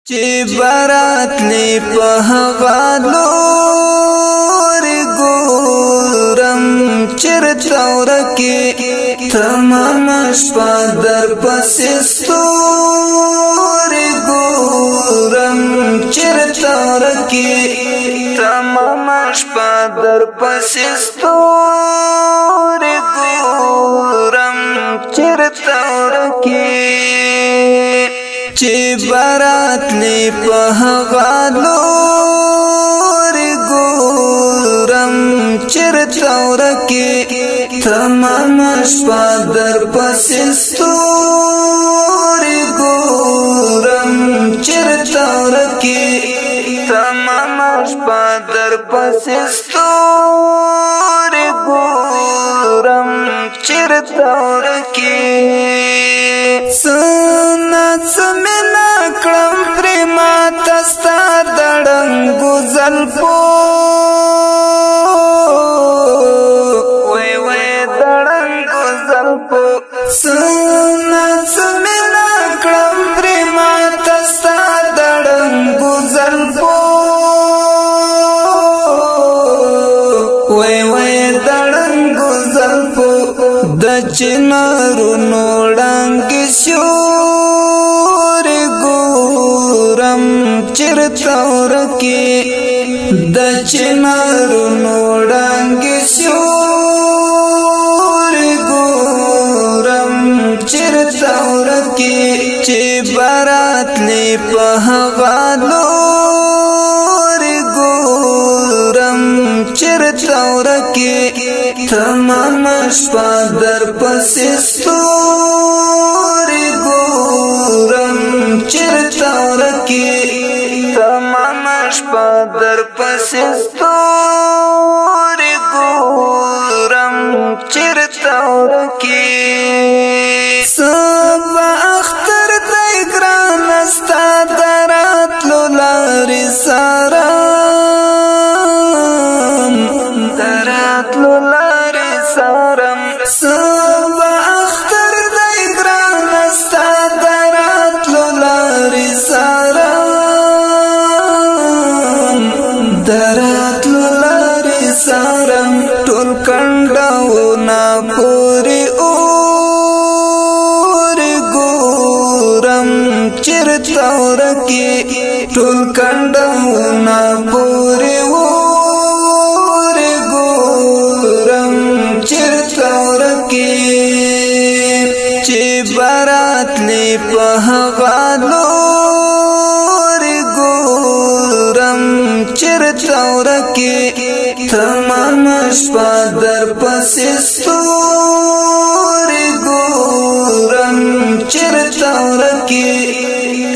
چې بارات لې په هغه لورې ګورم چېرته ورکې تمامه شپه در پسې ستورې ګورم چېرته ورکې تمامه شپه در پسې ستورې ګورم چېرته ورکې چې بارات لې په هغه لورې ګورم چېرته ورکې تمامه شپه در پسې ستورې ګورم چېرته ورکې تمامه شپه در پسې ستورې ګورم چېرته ورکې سمنا کړم پرې ماته ستا د ړنګو زلفو وای وای د ړنګو زلفو سمنا کړم پرې ماته ستا د ړنګو زلفو وای وای د ړنګو زلفو د چنارونو ړنګې سیورې ګورم چېرته ورکې د چنارونو ړنګې سیورې ګورم چېرته ورکې چې بارات لې په هغه لورې ګورم چېرته ورکې تمامه شپه در پسې ستورې ګورم چېرته ورکې تمامه شپه در پسې ستورې ګورم چېرته ورکې سبا اختر دی ګرانه ستا د راتلو لارې څارم د راتلو لارې څارم سبا اختر دی ګرانه ستا د راتلو لارې څارم د راتلو لارې څارم ټول کنډونه پورې اورې ګورم چېرته ورکې ټول کنډونه پورې اورې ګورم چېرته ورکې چې بارات لې په هغه لورې ګورم چېرته ورکې تمامه شپه در پسې ستورې ګورم چېرته ورکې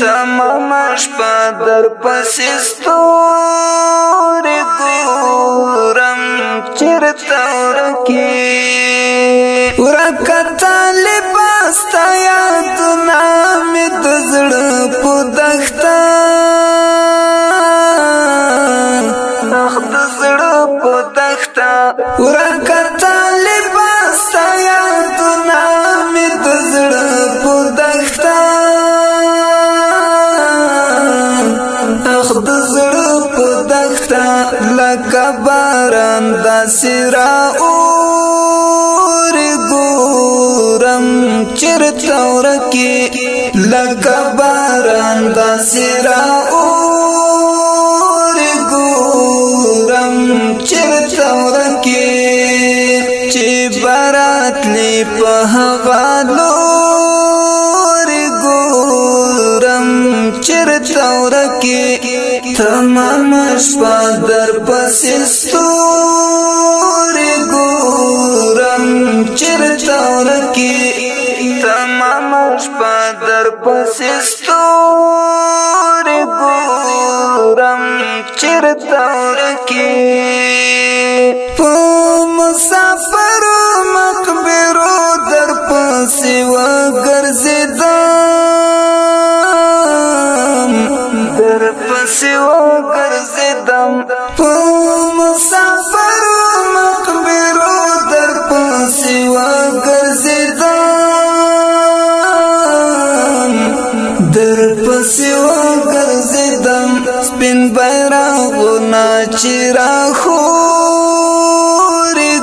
تمامه شپه در پسې ستورې ګورم چېرته ورکې ورکه طالبه ستا یادونه مې د زړه په دښته د زړه په دښته ورکه طالبه ستا یادونه مې د زړه په دښته د زړه په دښته لکه باران داسې رااورې ګورم چېرته ورکې لکه باران داسې رااورې ګورم چېرته ورکې چې بارات لې په هغه لورې ګورم چېرته ورکې تمامه شپه در پسې ستورې ګورم چېرته ورکې تمامه شپه در پسې ستورې ګورم چېرته ورکې په مسافرو مقبرو در پسې وګرځېدم در پسې وګرځېدم په مسافرو مقبرو در پسې وګرځېدم در پسې وګرځېدم سپین بیرغونه چې راخوري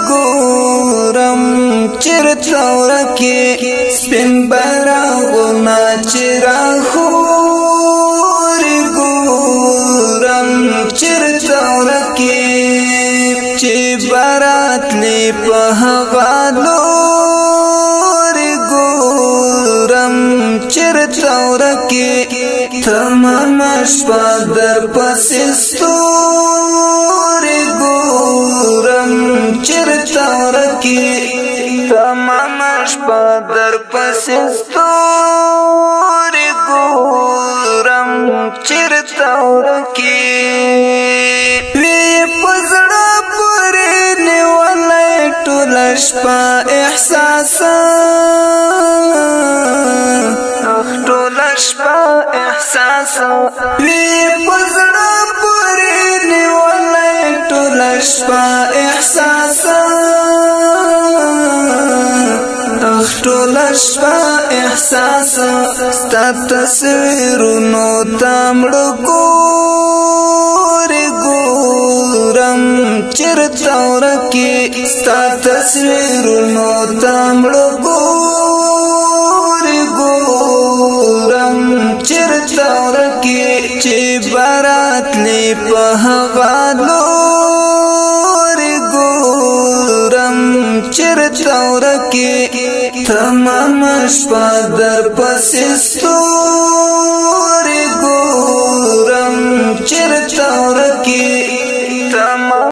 ګورم چېرته ورکې سپین بیرغونه چې راخوري ګورم چېرته ورکې چې براتلې په هغه لورې ګورم چېرته ورکې تمامه شپه در پسې ستوري ګورم چېرته ورکې تمامه شپه در پسې ستوري ګورم چېرته ورکې وی په زړه پورې نیولی ټوله شپه احساسات ټوله شپه احساسات وی په زړه پورې نیولی ټوله شپه احساسات ټوله شپه احساسات ستا تصویرونو ته مړه ګورې ګورم چېرته ورکې ستا تصویرونو ته مړه ګورې ګورم چېرته ورکې چې براتلې په هغه لورې ګورم چېرته ورکې تمامه شپه در پسې ستوري ګورم چېرته ورکې